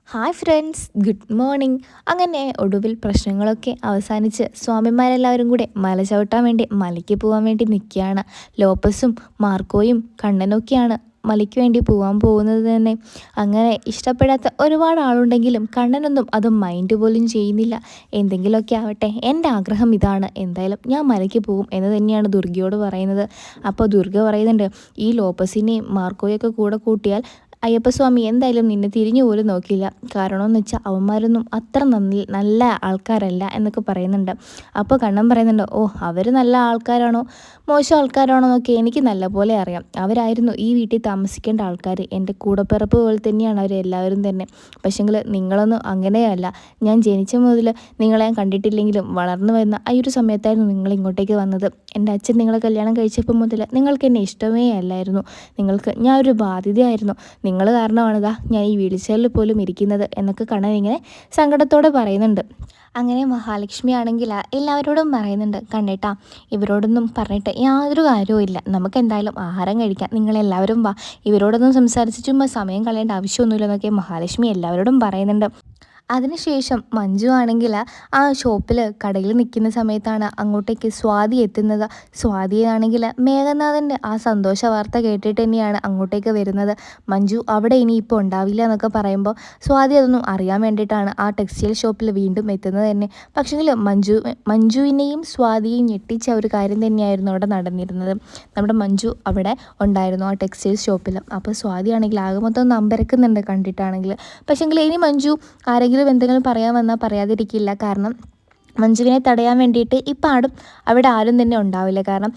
Hi friends, good morning. അങ്ങനെ ഒടുവിൽ പ്രശ്നങ്ങളൊക്കെ അവസാനിച്ച് സ്വാമിമാരെല്ലാവരും കൂടെ മല ചവിട്ടാൻ വേണ്ടി മലയ്ക്ക് പോകാൻ വേണ്ടി നിൽക്കുകയാണ്. ലോപ്പസും മാർക്കോയും കണ്ണനൊക്കെയാണ് മലയ്ക്ക് വേണ്ടി പോകാൻ പോകുന്നത് തന്നെ. അങ്ങനെ ഇഷ്ടപ്പെടാത്ത ഒരുപാട് ആളുണ്ടെങ്കിലും കണ്ണനൊന്നും അത് മൈൻഡ് പോലും ചെയ്യുന്നില്ല. എന്തെങ്കിലുമൊക്കെ ആവട്ടെ, എൻ്റെ ആഗ്രഹം ഇതാണ്, എന്തായാലും ഞാൻ മലയ്ക്ക് പോകും എന്ന് തന്നെയാണ് ദുർഗയോട് പറയുന്നത്. അപ്പോൾ ദുർഗ പറയുന്നുണ്ട്, ഈ ലോപ്പസിനെയും മാർക്കോയൊക്കെ കൂടെ കൂട്ടിയാൽ അയ്യപ്പസ്വാമി എന്തായാലും നിന്നെ തിരിഞ്ഞു പോലും നോക്കില്ല. കാരണമെന്ന് വെച്ചാൽ അവന്മാരൊന്നും അത്ര നല്ല ആൾക്കാരല്ല എന്നൊക്കെ പറയുന്നുണ്ട്. അപ്പോൾ കണ്ണൻ പറയുന്നുണ്ട്, ഓ അവർ നല്ല ആൾക്കാരാണോ മോശം ആൾക്കാരാണോ എന്നൊക്കെ എനിക്ക് നല്ലപോലെ അറിയാം. അവരായിരുന്നു ഈ വീട്ടിൽ താമസിക്കേണ്ട ആൾക്കാർ. എൻ്റെ കൂടപ്പിറപ്പ് പോലെ തന്നെയാണ് അവരെല്ലാവരും തന്നെ. പക്ഷേങ്കിൽ നിങ്ങളൊന്നും അങ്ങനെയല്ല. ഞാൻ ജനിച്ച മുതൽ നിങ്ങളെ ഞാൻ കണ്ടിട്ടില്ലെങ്കിലും വളർന്നു വരുന്ന ആ ഒരു സമയത്തായിരുന്നു നിങ്ങൾ ഇങ്ങോട്ടേക്ക് വന്നത്. എൻ്റെ അച്ഛൻ നിങ്ങളെ കല്യാണം കഴിച്ചപ്പോൾ മുതൽ നിങ്ങൾക്ക് എന്നെ ഇഷ്ടമേ അല്ലായിരുന്നു. നിങ്ങൾക്ക് ഞാൻ ഒരു ബാധ്യതയായിരുന്നു. നിങ്ങൾ കാരണമാണിതാ ഞാൻ ഈ വീൽചെയറിൽ പോലും ഇരിക്കുന്നത് എന്നൊക്കെ കണ്ണൻ ഇങ്ങനെ സങ്കടത്തോടെ പറയുന്നുണ്ട്. അങ്ങനെ മഹാലക്ഷ്മി ആണെങ്കിൽ എല്ലാവരോടും പറയുന്നുണ്ട്, കണ്ണേട്ടാ ഇവരോടൊന്നും പറഞ്ഞിട്ട് യാതൊരു കാര്യവും ഇല്ല, നമുക്ക് എന്തായാലും ആഹാരം കഴിക്കാം, നിങ്ങളെല്ലാവരും വാ, ഇവരോടൊന്നും സംസാരിച്ച് ചുമ്മാ സമയം കളയേണ്ട ആവശ്യമൊന്നുമില്ലെന്നൊക്കെ മഹാലക്ഷ്മി എല്ലാവരോടും പറയുന്നുണ്ട്. അതിനുശേഷം മഞ്ജു ആണെങ്കിൽ ആ ഷോപ്പിൽ കടയിൽ നിൽക്കുന്ന സമയത്താണ് അങ്ങോട്ടേക്ക് സ്വാതി എത്തുന്നത്. സ്വാതിയാണെങ്കിൽ മേഘനാഥൻ്റെ ആ സന്തോഷ വാർത്ത കേട്ടിട്ട് തന്നെയാണ് അങ്ങോട്ടേക്ക് വരുന്നത്. മഞ്ജു അവിടെ ഇനിയിപ്പോൾ ഉണ്ടാവില്ല എന്നൊക്കെ പറയുമ്പോൾ സ്വാതി അതൊന്നും അറിയാൻ വേണ്ടിയിട്ടാണ് ആ ടെക്സ്റ്റൈൽ ഷോപ്പിൽ വീണ്ടും എത്തുന്നത് തന്നെ. പക്ഷേങ്കിൽ മഞ്ജുവിനെയും സ്വാതിയെയും ഞെട്ടിച്ച ഒരു കാര്യം തന്നെയായിരുന്നു അവിടെ നടന്നിരുന്നത്. നമ്മുടെ മഞ്ജു അവിടെ ഉണ്ടായിരുന്നു ആ ടെക്സ്റ്റൈൽ ഷോപ്പിൽ. അപ്പോൾ സ്വാതി ആണെങ്കിൽ ആകെ മൊത്തം നമ്പരക്കുന്നുണ്ട് കണ്ടിട്ടാണെങ്കിൽ. പക്ഷേങ്കിൽ ഇനി മഞ്ജു ആരെങ്കിലും എന്തെങ്കിലും പറയാൻ വന്നാൽ പറയാതിരിക്കില്ല. കാരണം മഞ്ജുവിനെ തടയാൻ വേണ്ടിയിട്ട് ഇപ്പം അവിടെ ആരും തന്നെ ഉണ്ടാവില്ല. കാരണം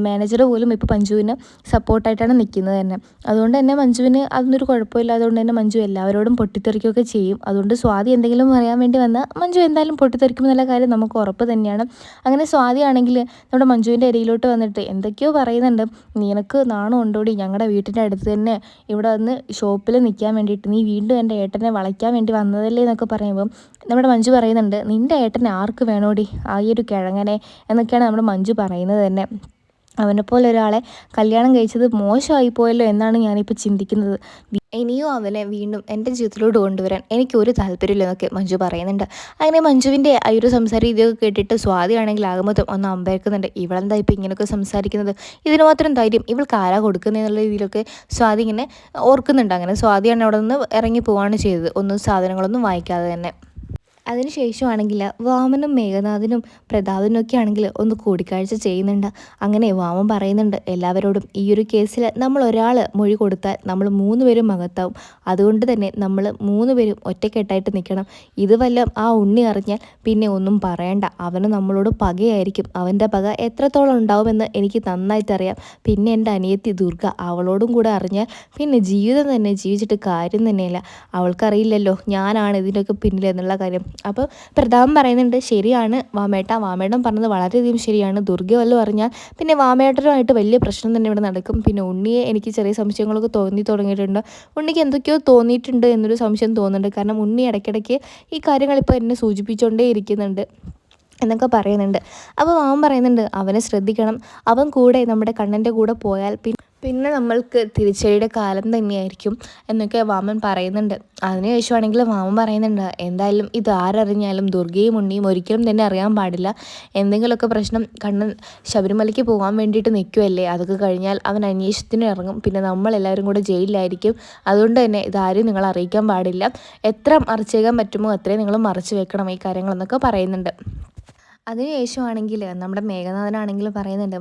മാനേജർ പോലും ഇപ്പോൾ മഞ്ജുവിന് സപ്പോർട്ടായിട്ടാണ് നിൽക്കുന്നത് തന്നെ. അതുകൊണ്ട് തന്നെ മഞ്ജുവിന് അതൊന്നൊരു കുഴപ്പമില്ല. അതുകൊണ്ട് തന്നെ മഞ്ജു എല്ലാവരോടും പൊട്ടിത്തെറിക്കുകയൊക്കെ ചെയ്യും. അതുകൊണ്ട് സ്വാതി എന്തെങ്കിലും പറയാൻ വേണ്ടി വന്നാൽ മഞ്ജു എന്തായാലും പൊട്ടിത്തെറിക്കുമെന്നുള്ള കാര്യം നമുക്ക് ഉറപ്പ് തന്നെയാണ്. അങ്ങനെ സ്വാതി ആണെങ്കിൽ നമ്മുടെ മഞ്ജുവിൻ്റെ ഇടയിലോട്ട് വന്നിട്ട് എന്തൊക്കെയോ പറയുന്നുണ്ട്. നിനക്ക് നാണം ഉണ്ടോടി, ഞങ്ങളുടെ വീട്ടിൻ്റെ അടുത്ത് തന്നെ ഇവിടെ വന്ന് ഷോപ്പിൽ നിൽക്കാൻ വേണ്ടിയിട്ട് നീ വീണ്ടും എൻ്റെ ഏട്ടനെ വളയ്ക്കാൻ വേണ്ടി വന്നതല്ലേ എന്നൊക്കെ പറയുമ്പം നമ്മുടെ മഞ്ജു പറയുന്നുണ്ട്, നിൻ്റെ ഏട്ടനെ ആർക്ക് വേണോടി, ആ ഈ ഒരു കിഴങ്ങനെ എന്നൊക്കെയാണ് നമ്മുടെ മഞ്ജു പറയുന്നത് തന്നെ. അവനെപ്പോലെ ഒരാളെ കല്യാണം കഴിച്ചത് മോശമായി പോയല്ലോ എന്നാണ് ഞാനിപ്പോൾ ചിന്തിക്കുന്നത്. ഇനിയും അവനെ വീണ്ടും എൻ്റെ ജീവിതത്തിലോട്ട് കൊണ്ടുവരാൻ എനിക്കൊരു താല്പര്യമില്ല എന്നൊക്കെ മഞ്ജു പറയുന്നുണ്ട്. അങ്ങനെ മഞ്ജുവിൻ്റെ ആ ഒരു സംസാര രീതിയൊക്കെ കേട്ടിട്ട് സ്വാതിയാണെങ്കിൽ ആകുമ്പോൾ ഒന്ന് അമ്പയക്കുന്നുണ്ട്. ഇവളെന്താ ഇപ്പോൾ ഇങ്ങനെയൊക്കെ സംസാരിക്കുന്നത്, ഇതിന് മാത്രം ധൈര്യം ഇവൾക്ക് ആരാ കൊടുക്കുന്നതെന്നുള്ള രീതിയിലൊക്കെ സ്വാതി ഇങ്ങനെ ഓർക്കുന്നുണ്ട്. അങ്ങനെ സ്വാതിയാണ് അവിടെ നിന്ന് ഇറങ്ങി പോവുകയാണ് ചെയ്തത്, ഒന്നും സാധനങ്ങളൊന്നും വാങ്ങിക്കാതെ തന്നെ. അതിനുശേഷമാണെങ്കിൽ വാമനും മേഘനാഥനും പ്രതാപനും ഒക്കെ ആണെങ്കിൽ ഒന്ന് കൂടിക്കാഴ്ച ചെയ്യുന്നുണ്ട്. അങ്ങനെ വാമൻ പറയുന്നുണ്ട് എല്ലാവരോടും, ഈ ഒരു കേസിൽ നമ്മൾ ഒരാൾ മൊഴി കൊടുത്താൽ നമ്മൾ 3 പേരും അകത്താവും. അതുകൊണ്ട് തന്നെ നമ്മൾ 3 പേരും ഒറ്റക്കെട്ടായിട്ട് നിൽക്കണം. ഇത് വല്ലതും ആ ഉണ്ണി അറിഞ്ഞാൽ പിന്നെ ഒന്നും പറയണ്ട, അവന് നമ്മളോട് പകയായിരിക്കും. അവൻ്റെ പക എത്രത്തോളം ഉണ്ടാവുമെന്ന് എനിക്ക് നന്നായിട്ടറിയാം. പിന്നെ എൻ്റെ അനിയത്തി ദുർഗ, അവളോടും കൂടെ അറിഞ്ഞാൽ പിന്നെ ജീവിതം തന്നെ ജീവിച്ചിട്ട് കാര്യം തന്നെയില്ല. അവൾക്കറിയില്ലല്ലോ ഞാനാണ് ഇതിൻ്റെയൊക്കെ പിന്നിലെന്നുള്ള കാര്യം. അപ്പോൾ പ്രതാപൻ പറയുന്നുണ്ട്, ശരിയാണ് വാമേട്ടൻ പറഞ്ഞത് വളരെയധികം ശരിയാണ്. ദുർഗ വല്ലതും അറിഞ്ഞാൽ പിന്നെ വാമേട്ടനുമായിട്ട് വലിയ പ്രശ്നം തന്നെ ഇവിടെ നടക്കും. പിന്നെ ഉണ്ണിയെ എനിക്ക് ചെറിയ സംശയങ്ങളൊക്കെ തോന്നി തുടങ്ങിയിട്ടുണ്ട്. ഉണ്ണിക്ക് എന്തൊക്കെയോ തോന്നിയിട്ടുണ്ട് എന്നൊരു സംശയം തോന്നുന്നുണ്ട്. കാരണം ഉണ്ണി ഇടയ്ക്കിടയ്ക്ക് ഈ കാര്യങ്ങൾ ഇപ്പോൾ എന്നെ സൂചിപ്പിച്ചുകൊണ്ടേ ഇരിക്കുന്നുണ്ട് എന്നൊക്കെ പറയുന്നുണ്ട്. അപ്പോൾ വാമൻ പറയുന്നുണ്ട്, അവനെ ശ്രദ്ധിക്കണം, അവൻ കൂടെ നമ്മുടെ കണ്ണൻ്റെ കൂടെ പോയാൽ പിന്നെ നമ്മൾക്ക് തിരിച്ചടിയുടെ കാലം തന്നെയായിരിക്കും എന്നൊക്കെ വാമൻ പറയുന്നുണ്ട്. അതിനുശേഷമാണെങ്കിൽ വാമൻ പറയുന്നുണ്ട്, എന്തായാലും ഇത് ആരറിഞ്ഞാലും ദുർഗയും ഉണ്ണിയും ഒരിക്കലും തന്നെ അറിയാൻ പാടില്ല. എന്തെങ്കിലുമൊക്കെ പ്രശ്നം കണ്ണൻ ശബരിമലയ്ക്ക് പോകാൻ വേണ്ടിയിട്ട് നിൽക്കുമല്ലേ, അതൊക്കെ കഴിഞ്ഞാൽ അവൻ അന്വേഷണത്തിന് ഇറങ്ങും. പിന്നെ നമ്മളെല്ലാവരും കൂടെ ജയിലിലായിരിക്കും. അതുകൊണ്ട് തന്നെ ഇതാരും നിങ്ങൾ അറിയിക്കാൻ പാടില്ല. എത്ര മറച്ചേക്കാൻ പറ്റുമോ അത്രയും നിങ്ങൾ മറച്ചു വെക്കണം ഈ കാര്യങ്ങളെന്നൊക്കെ പറയുന്നുണ്ട്. അതിനുശേഷമാണെങ്കിൽ നമ്മുടെ മേഘനാഥനാണെങ്കിൽ പറയുന്നുണ്ട്,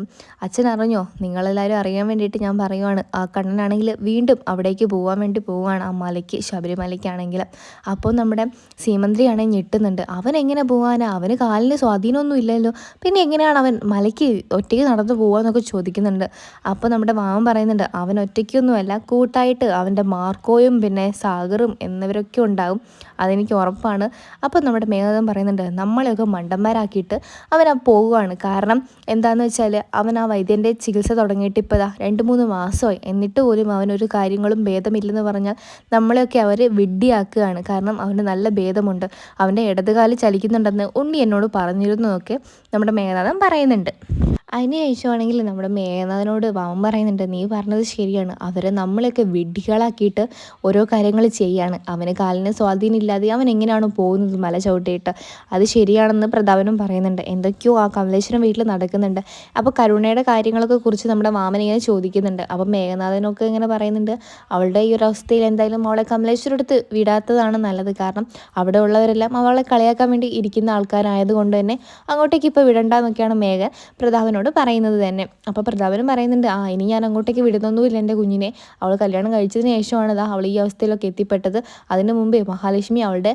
അച്ഛൻ അറിഞ്ഞോ, നിങ്ങളെല്ലാവരും അറിയാൻ വേണ്ടിയിട്ട് ഞാൻ പറയുവാണ്. ആ കണ്ണനാണെങ്കിൽ വീണ്ടും അവിടേക്ക് പോകാൻ വേണ്ടി പോവുകയാണ്, ആ മലയ്ക്ക്, ശബരിമലയ്ക്കാണെങ്കിൽ. അപ്പോൾ നമ്മുടെ സീമന്ത്രിയാണെങ്കിൽ ഞെട്ടുന്നുണ്ട്. അവൻ എങ്ങനെ പോകാനാ, അവന് കാലിന് സ്വാധീനമൊന്നും ഇല്ലല്ലോ, പിന്നെ എങ്ങനെയാണ് അവൻ മലയ്ക്ക് ഒറ്റയ്ക്ക് നടന്നു പോകാമെന്നൊക്കെ ചോദിക്കുന്നുണ്ട്. അപ്പോൾ നമ്മുടെ മാമൻ പറയുന്നുണ്ട്, അവൻ ഒറ്റയ്ക്കൊന്നുമല്ല, കൂട്ടായിട്ട് അവൻ്റെ മാർക്കോയും പിന്നെ സാഗറും എന്നിവരൊക്കെ ഉണ്ടാകും, അതെനിക്ക് ഉറപ്പാണ്. അപ്പോൾ നമ്മുടെ മേഘനാഥൻ പറയുന്നുണ്ട്, നമ്മളെയൊക്കെ മണ്ടന്മാരാക്കിയിട്ട് അവൻ പോവുകയാണ്. കാരണം എന്താണെന്ന് വെച്ചാൽ അവൻ ആ വൈദ്യൻ്റെ ചികിത്സ തുടങ്ങിയിട്ട് ഇപ്പോൾ 2-3 മാസമായി, എന്നിട്ട് പോലും അവനൊരു കാര്യങ്ങളും ഭേദമില്ലെന്ന് പറഞ്ഞാൽ നമ്മളെയൊക്കെ അവർ വിഡ്ഢിയാക്കുകയാണ്. കാരണം അവന് നല്ല ഭേദമുണ്ട്, അവൻ്റെ ഇടതുകാല് ചലിക്കുന്നുണ്ടെന്ന് ഉണ്ണി എന്നോട് പറഞ്ഞിരുന്നതൊക്കെ നമ്മുടെ മേഘനാഥൻ പറയുന്നുണ്ട്. അതിന് ശേഷമാണെങ്കിൽ നമ്മുടെ മേഘനാഥനോട് വാമൻ പറയുന്നുണ്ട്, നീ പറഞ്ഞത് ശരിയാണ്, അവരെ നമ്മളെയൊക്കെ വിഡ്ഢികളാക്കിയിട്ട് ഓരോ കാര്യങ്ങൾ ചെയ്യാണ്. അവന് കാലിന് സ്വാധീനം ഇല്ലാതെ അവൻ എങ്ങനെയാണോ പോകുന്നത് മല ചവിട്ടിയിട്ട്, അത് ശരിയാണെന്ന് പ്രതാപനും പറയുന്നുണ്ട്. എന്തൊക്കെയോ ആ കമലേശ്വരം വീട്ടിൽ നടക്കുന്നുണ്ട്. അപ്പോൾ കരുണയുടെ കാര്യങ്ങളൊക്കെ കുറിച്ച് നമ്മുടെ മാമൻ ഇങ്ങനെ ചോദിക്കുന്നുണ്ട്. അപ്പം മേഘനാഥനൊക്കെ ഇങ്ങനെ പറയുന്നുണ്ട്, അവളുടെ ഈ ഒരു അവസ്ഥയിൽ എന്തായാലും അവളെ കമലേശ്വരം എടുത്ത് വിടാത്തതാണ് നല്ലത്. കാരണം അവിടെ ഉള്ളവരെല്ലാം അവളെ കളിയാക്കാൻ വേണ്ടി ഇരിക്കുന്ന ആൾക്കാരായതുകൊണ്ട് തന്നെ അങ്ങോട്ടേക്ക് ഇപ്പോൾ വിടണ്ടെന്നൊക്കെയാണ് മേഘൻ പ്രതാപനോട് പറയുന്നത് തന്നെ. അപ്പോൾ പ്രതാപനും പറയുന്നുണ്ട്, ഇനി ഞാൻ അങ്ങോട്ടേക്ക് വിടുന്നൊന്നുമില്ല എൻ്റെ കുഞ്ഞിനെ. അവൾ കല്യാണം കഴിച്ചതിന് ശേഷമാണ് അവൾ ഈ അവസ്ഥയിലൊക്കെ എത്തിപ്പെട്ടത്. അതിന് മുമ്പേ മഹാലക്ഷ്മി അവളുടെ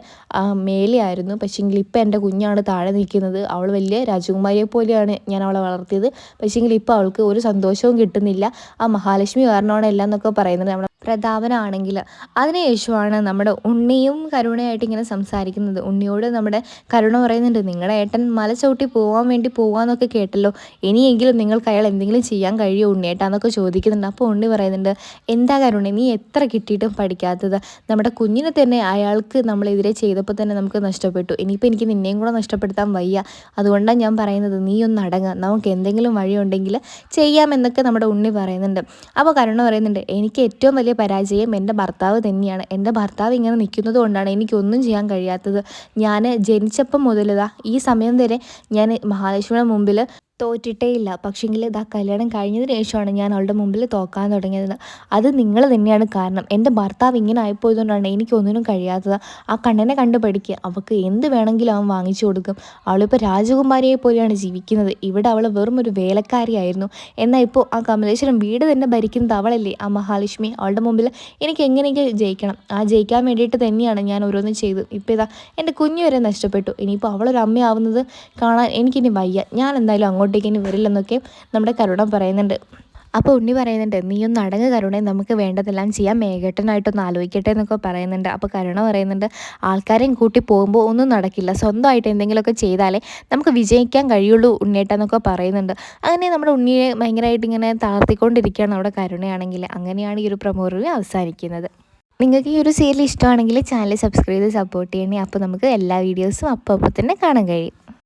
മേലെയായിരുന്നു. പക്ഷേങ്കിൽ ഇപ്പം എൻ്റെ കുഞ്ഞാണ് താഴെ നിൽക്കുന്നത്. അവൾ വലിയ രാജകുമാരിയെ പോലെയാണ് ഞാൻ അവളെ വളർത്തിയത്. പക്ഷേങ്കിൽ ഇപ്പോൾ അവൾക്ക് ഒരു സന്തോഷവും കിട്ടുന്നില്ല. ആ മഹാലക്ഷ്മി കാരണമാണ് എല്ലാം എന്നൊക്കെ പറയുന്നത് നമ്മുടെ പ്രതാപനാണെങ്കിൽ. അതിനുശേഷമാണ് നമ്മുടെ ഉണ്ണിയും കരുണയായിട്ട് ഇങ്ങനെ സംസാരിക്കുന്നത്. ഉണ്ണിയോട് നമ്മുടെ കരുണ പറയുന്നുണ്ട്, നിങ്ങളുടെ ഏട്ടൻ മല ചവിട്ടി പോകാൻ വേണ്ടി പോകാമെന്നൊക്കെ കേട്ടല്ലോ, ഇനിയെങ്കിലും നിങ്ങൾക്ക് അയാൾ എന്തെങ്കിലും ചെയ്യാൻ കഴിയുമോ ഉണ്ണിയേട്ടാന്നൊക്കെ ചോദിക്കുന്നുണ്ട്. അപ്പോൾ ഉണ്ണി പറയുന്നുണ്ട്, എന്താ കരുണ നീ എത്ര കിട്ടിയിട്ടും പഠിക്കാത്തത്, നമ്മുടെ കുഞ്ഞിനെ തന്നെ അയാൾക്ക് നമ്മളെതിരെ ചെയ്തപ്പോൾ തന്നെ നമുക്ക് നഷ്ടപ്പെട്ടു, ഇനിയിപ്പോൾ എനിക്ക് നിന്നെയും കൂടെ നഷ്ടപ്പെടുത്താൻ വയ്യ, അതുകൊണ്ടാണ് ഞാൻ പറയുന്നത് നീ ഒന്ന് അടങ്ങുക, നമുക്ക് എന്തെങ്കിലും വഴിയുണ്ടെങ്കിൽ ചെയ്യാമെന്നൊക്കെ നമ്മുടെ ഉണ്ണി പറയുന്നുണ്ട്. അപ്പോൾ കരുണ പറയുന്നുണ്ട്, എനിക്ക് ഏറ്റവും വലിയ പരാജയം എൻ്റെ ഭർത്താവ് തന്നെയാണ്. എൻ്റെ ഭർത്താവ് ഇങ്ങനെ നിൽക്കുന്നത് കൊണ്ടാണ് എനിക്കൊന്നും ചെയ്യാൻ കഴിയാത്തത്. ഞാൻ ജനിച്ചപ്പം മുതലിതാ ഈ സമയം വരെ ഞാൻ മഹാലക്ഷ്മിയുടെ മുമ്പിൽ തോറ്റിട്ടേ ഇല്ല. പക്ഷേങ്കിൽ ഇതാ കല്യാണം കഴിഞ്ഞതിന് ശേഷമാണ് ഞാൻ അവളുടെ മുമ്പിൽ തോക്കാൻ തുടങ്ങിയത്. അത് നിങ്ങൾ തന്നെയാണ് കാരണം. എൻ്റെ ഭർത്താവ് ഇങ്ങനെ ആയിപ്പോയതുകൊണ്ടാണ് എനിക്കൊന്നിനും കഴിയാത്തത്. ആ കണ്ണനെ കണ്ട് പഠിക്കുക, അവൾക്ക് എന്ത് വേണമെങ്കിലും അവൻ വാങ്ങിച്ചു കൊടുക്കും. അവളിപ്പോൾ രാജകുമാരിയെ പോലെയാണ് ജീവിക്കുന്നത്. ഇവിടെ അവൾ വെറും ഒരു വേലക്കാരിയായിരുന്നു. എന്നാൽ ഇപ്പോൾ ആ കമലേശ്വരം വീട് തന്നെ ഭരിക്കുന്നത് അവളല്ലേ, ആ മഹാലക്ഷ്മി. അവളുടെ മുമ്പിൽ എനിക്ക് എങ്ങനെയെങ്കിലും ജയിക്കണം. ആ ജയിക്കാൻ വേണ്ടിയിട്ട് തന്നെയാണ് ഞാൻ ഓരോന്നും ചെയ്തത്. ഇപ്പോൾ ഇതാ എൻ്റെ കുഞ്ഞു വരെ നഷ്ടപ്പെട്ടു. ഇനിയിപ്പോൾ അവളൊരു അമ്മയാവുന്നത് കാണാൻ എനിക്കിനി വയ്യ. ഞാൻ എന്തായാലും അങ്ങോട്ടേക്ക് ഇനി വരില്ലെന്നൊക്കെ നമ്മുടെ കരുണ പറയുന്നുണ്ട്. അപ്പോൾ ഉണ്ണി പറയുന്നുണ്ട്, നീ ഒന്ന് അടങ്ങ് കരുണേ, നമുക്ക് വേണ്ടതെല്ലാം ചെയ്യാം, മേഘട്ടനായിട്ടൊന്ന് ആലോചിക്കട്ടെ എന്നൊക്കെ പറയുന്നുണ്ട്. അപ്പോൾ കരുണ പറയുന്നുണ്ട്, ആൾക്കാരെയും കൂട്ടി പോകുമ്പോൾ ഒന്നും നടക്കില്ല, സ്വന്തമായിട്ട് എന്തെങ്കിലുമൊക്കെ ചെയ്താലേ നമുക്ക് വിജയിക്കാൻ കഴിയുള്ളൂ ഉണ്ണിയേട്ടെന്നൊക്കെ പറയുന്നുണ്ട്. അങ്ങനെ നമ്മുടെ ഉണ്ണിയെ ഭയങ്കരമായിട്ട് ഇങ്ങനെ താഴ്ത്തിക്കൊണ്ടിരിക്കുകയാണ് അവിടെ കരുണയാണെങ്കിൽ. അങ്ങനെയാണ് ഈ ഒരു പ്രൊമോ റിവ്യൂ അവസാനിക്കുന്നത്. നിങ്ങൾക്ക് ഈ ഒരു സീരിയൽ ഇഷ്ടമാണെങ്കിൽ ചാനൽ സബ്സ്ക്രൈബ് ചെയ്ത് സപ്പോർട്ട് ചെയ്യണേ. അപ്പോൾ നമുക്ക് എല്ലാ വീഡിയോസും അപ്പോൾ തന്നെ കാണാൻ കഴിയും.